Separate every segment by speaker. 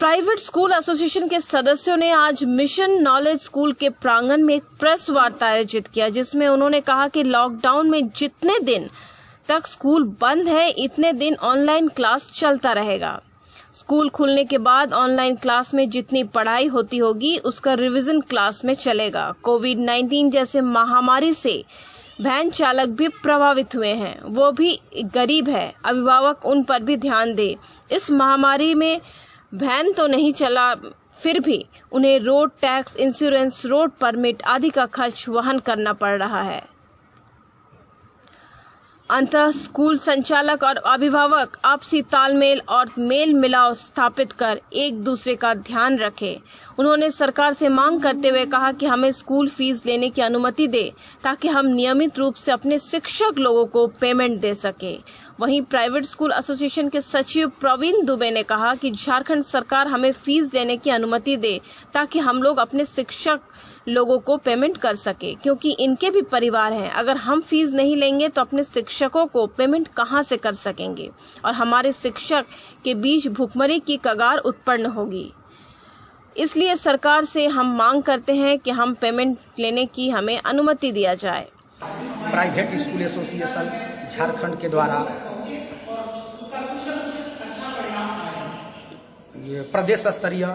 Speaker 1: Private school association के सदस्यों ने आज मिशन नॉलेज स्कूल के प्रांगण में एक प्रेस वार्ता आयोजित किया, जिसमें उन्होंने कहा कि लॉकडाउन में जितने दिन तक स्कूल बंद है इतने दिन ऑनलाइन क्लास चलता रहेगा। स्कूल खुलने के बाद ऑनलाइन क्लास में जितनी पढ़ाई होती होगी उसका रिवीजन क्लास में चलेगा। कोविड-19 जैसे महामारी से वैन चालक भी प्रभावित हुए हैं, वो भी गरीब है, अभिभावक उन पर भी ध्यान दे। इस महामारी में वैन तो नहीं चला, फिर भी उन्हें road tax, insurance, road permit आदि का खर्च वहन करना पड़ रहा है। अंततः स्कूल संचालक और अभिभावक आपसी तालमेल और मेल मिलाप स्थापित कर एक दूसरे का ध्यान रखें। उन्होंने सरकार से मांग करते हुए कहा कि हमें स्कूल फीस लेने की अनुमति दे ताकि हम नियमित रूप से अपने शिक्षक लोगों को पेमेंट दे सके। वहीं प्राइवेट स्कूल एसोसिएशन के सचिव प्रवीण दुबे ने कहा कि झारखंड सरकार हमें फीस लेने की अनुमति दे ताकि हम लोग अपने शिक्षक लोगों को पेमेंट कर सके, क्योंकि इनके भी परिवार हैं। अगर हम फीस नहीं लेंगे तो अपने शिक्षकों को पेमेंट कहां से कर सकेंगे और हमारे शिक्षक के बीच भूखमरी की कगार उत्पन्न होगी। इसलिए सरकार से हम मांग करते हैं कि हम पेमेंट लेने की हमें अनुमति दिया जाए।
Speaker 2: प्राइवेट स्कूल एसोसिएशन झारखंड के द्वारा प्रदेश स्तरीय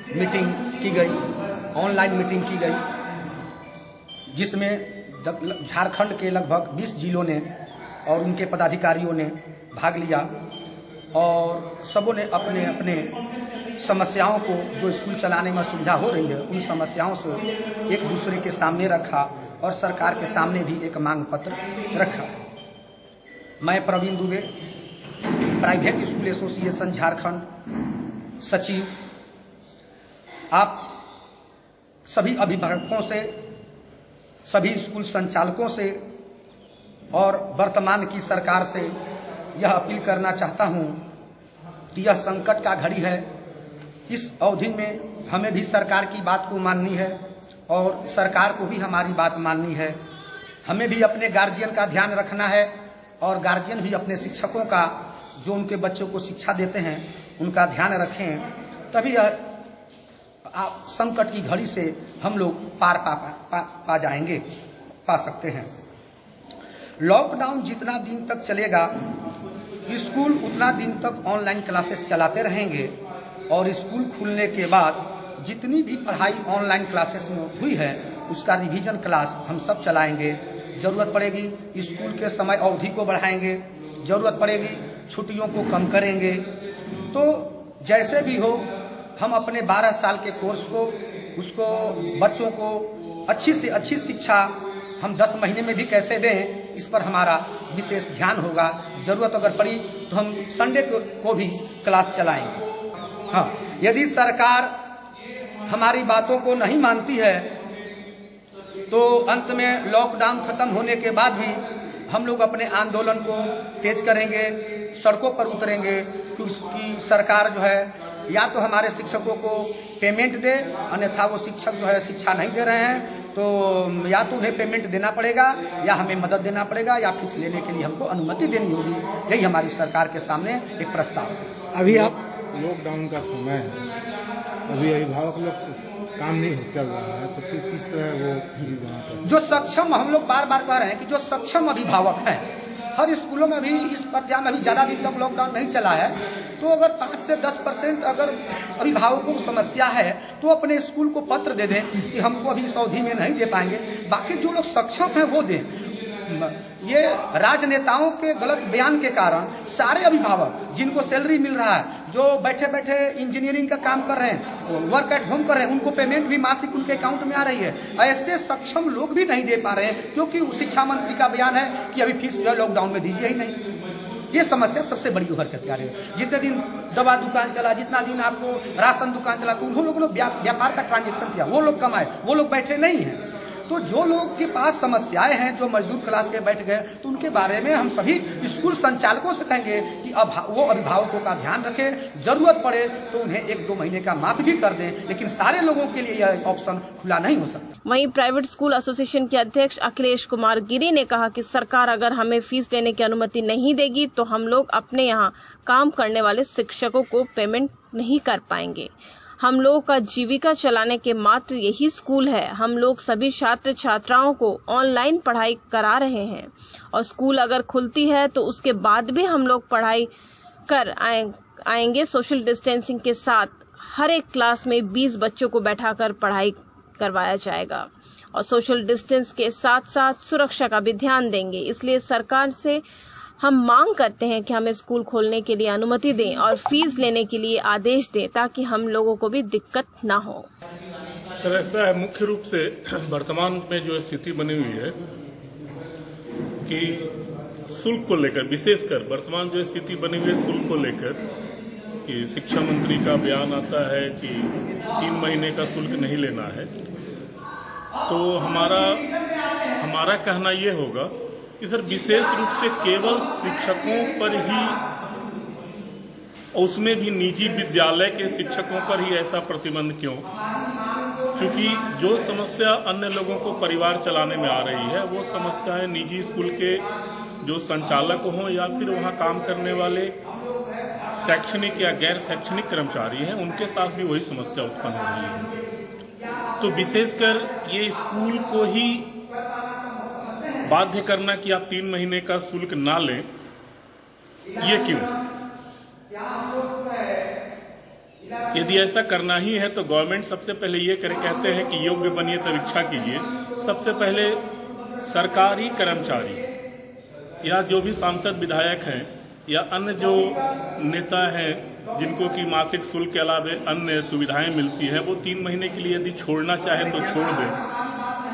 Speaker 2: मीटिंग की गई, ऑनलाइन मीटिंग की गई, जिसमें झारखंड के लगभग 20 जिलों ने और उनके पदाधिकारियों ने भाग लिया और सबों ने अपने अपने समस्याओं को, जो स्कूल चलाने में सुविधा हो रही है, उन समस्याओं से एक दूसरे के सामने रखा और सरकार के सामने भी एक मांग पत्र रखा। मैं Praveen Dubey, private school association Jharkhand सचिव, आप सभी अभिभावकों से, सभी स्कूल संचालकों से और वर्तमान की सरकार से यह अपील करना चाहता हूं कि यह संकट का घड़ी है। इस अवधि में हमें भी सरकार की बात को माननी है और सरकार को भी हमारी बात माननी है। हमें भी अपने गार्जियन का ध्यान रखना है और गार्जियन भी अपने शिक्षकों का, जो उनके बच्चों को शिक्षा देते हैं, उनका ध्यान रखें। तभी यह संकट की घड़ी से हम लोग पार पा जाएंगे, पा सकते हैं। लॉकडाउन जितना दिन तक चलेगा, स्कूल उतना दिन तक ऑनलाइन क्लासेस चलाते रहेंगे और स्कूल खुलने के बाद जितनी भी पढ़ाई ऑनलाइन क्लासेस में हुई है उसका रिवीजन क्लास हम सब चलाएंगे। जरूरत पड़ेगी स्कूल के समय अवधि को बढ़ाएंगे, जरूरत पड़ेगी छुट्टियों को कम करेंगे। तो जैसे भी हो, हम अपने 12 साल के कोर्स को, उसको बच्चों को अच्छी से अच्छी शिक्षा हम 10 महीने में भी कैसे दें, इस पर हमारा विशेष ध्यान होगा। जरूरत अगर पड़ी तो हम संडे को भी क्लास चलाएंगे। हाँ, यदि सरकार हमारी बातों को नहीं मानती है तो अंत में लॉकडाउन खत्म होने के बाद भी हम लोग अपने आंदोलन को तेज करेंगे, सड़कों पर उतरेंगे, क्योंकि सरकार जो है या तो हमारे शिक्षकों को पेमेंट दे, अन्यथा वो शिक्षक जो है शिक्षा नहीं दे रहे हैं तो या तो उन्हें पेमेंट देना पड़ेगा या हमें मदद देना पड़ेगा या फीस लेने के लिए हमको अनुमति देनी होगी। यही हमारी सरकार के सामने एक प्रस्ताव है।
Speaker 3: अभी आप लॉकडाउन का समय है, अभी अभिभावक लोग काम नहीं चल रहा है, तो फिर किस तरह वो
Speaker 2: जो सक्षम, हम लोग बार बार कह रहे हैं कि जो सक्षम अभिभावक हैं, हर स्कूलों में भी इस पर्याय में अभी ज्यादा दिन तक लॉकडाउन नहीं चला है, तो अगर 5 से 10% अगर अभिभावकों को समस्या है तो अपने स्कूल को पत्र दे दें कि हमको अभी इस अवधि में नहीं दे पाएंगे। बाकी जो लोग सक्षम हैं वो दें। ये राजनेताओं के गलत बयान के कारण सारे अभिभावक जिनको सैलरी मिल रहा है, जो बैठे बैठे इंजीनियरिंग का काम कर रहे हैं, वर्क एट होम कर रहे हैं, उनको पेमेंट भी मासिक उनके अकाउंट में आ रही है, ऐसे सक्षम लोग भी नहीं दे पा रहे हैं, क्योंकि शिक्षा मंत्री का बयान है कि अभी फीस जो है लॉकडाउन में दीजिए ही नहीं। ये समस्या सबसे बड़ी उभर कर आ रही है। जितने दिन दवा दुकान चला, जितना दिन आपको राशन दुकान चला, तो उन लोगों ने व्यापार का ट्रांजेक्शन किया, वो लोग कमाए, वो लोग बैठे नहीं है। तो जो लोग के पास समस्याएं हैं, जो मजदूर क्लास के बैठ गए, तो उनके बारे में हम सभी स्कूल संचालकों से कहेंगे कि अब वो अभिभावकों का ध्यान रखें, जरूरत पड़े तो उन्हें 1-2 महीने का माफ भी कर दें, लेकिन सारे लोगों के लिए यह ऑप्शन खुला नहीं हो सकता।
Speaker 1: वहीं प्राइवेट स्कूल एसोसिएशन के अध्यक्ष अखिलेश कुमार गिरी ने कहा कि सरकार अगर हमें फीस लेने की अनुमति नहीं देगी तो हम लोग अपने यहाँ काम करने वाले शिक्षकों को पेमेंट नहीं कर पाएंगे। हम लोगों का जीविका चलाने के मात्र यही स्कूल है। हम लोग सभी छात्र छात्राओं को ऑनलाइन पढ़ाई करा रहे हैं और स्कूल अगर खुलती है तो उसके बाद भी हम लोग पढ़ाई कर आएंगे। सोशल डिस्टेंसिंग के साथ हर एक क्लास में 20 बच्चों को बैठाकर पढ़ाई करवाया जाएगा और सोशल डिस्टेंस के साथ साथ सुरक्षा का भी ध्यान देंगे। इसलिए सरकार से हम मांग करते हैं कि हमें स्कूल खोलने के लिए अनुमति दें और फीस लेने के लिए आदेश दें ताकि हम लोगों को भी दिक्कत ना हो।
Speaker 4: सर, ऐसा है, मुख्य रूप से वर्तमान में जो स्थिति बनी हुई है कि शुल्क को लेकर, विशेषकर वर्तमान जो स्थिति बनी हुई है शुल्क को लेकर, कि शिक्षा मंत्री का बयान आता है कि 3 महीने का शुल्क नहीं लेना है, तो हमारा कहना ये होगा कि सर विशेष रूप से केवल शिक्षकों पर ही, उसमें भी निजी विद्यालय के शिक्षकों पर ही ऐसा प्रतिबंध क्यों? क्योंकि जो समस्या अन्य लोगों को परिवार चलाने में आ रही है वो समस्याएं निजी स्कूल के जो संचालक हों या फिर वहां काम करने वाले शैक्षणिक या गैर शैक्षणिक कर्मचारी हैं, उनके साथ भी वही समस्या उत्पन्न हो रही है। तो विशेषकर ये स्कूल को ही बाध्य करना कि आप 3 महीने का शुल्क ना लें, ये क्यों? यदि ऐसा करना ही है तो गवर्नमेंट सबसे पहले ये कहते हैं कि योग्य बनिए तब इच्छा कीजिए। सबसे पहले सरकारी कर्मचारी या जो भी सांसद विधायक हैं या अन्य जो नेता हैं जिनको कि मासिक शुल्क के अलावा अन्य सुविधाएं मिलती हैं, वो 3 महीने के लिए यदि छोड़ना चाहे तो छोड़ दें।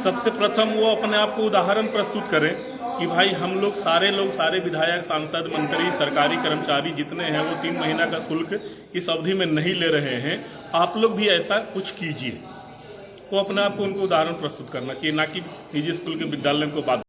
Speaker 4: सबसे प्रथम वो अपने आप को उदाहरण प्रस्तुत करें कि भाई हम लोग सारे विधायक, सांसद, मंत्री, सरकारी कर्मचारी जितने हैं वो 3 महीना का शुल्क इस अवधि में नहीं ले रहे हैं, आप लोग भी ऐसा कुछ कीजिए। वो अपने आप को उनको उदाहरण प्रस्तुत करना चाहिए, ना कि निजी स्कूल के विद्यालयों को बात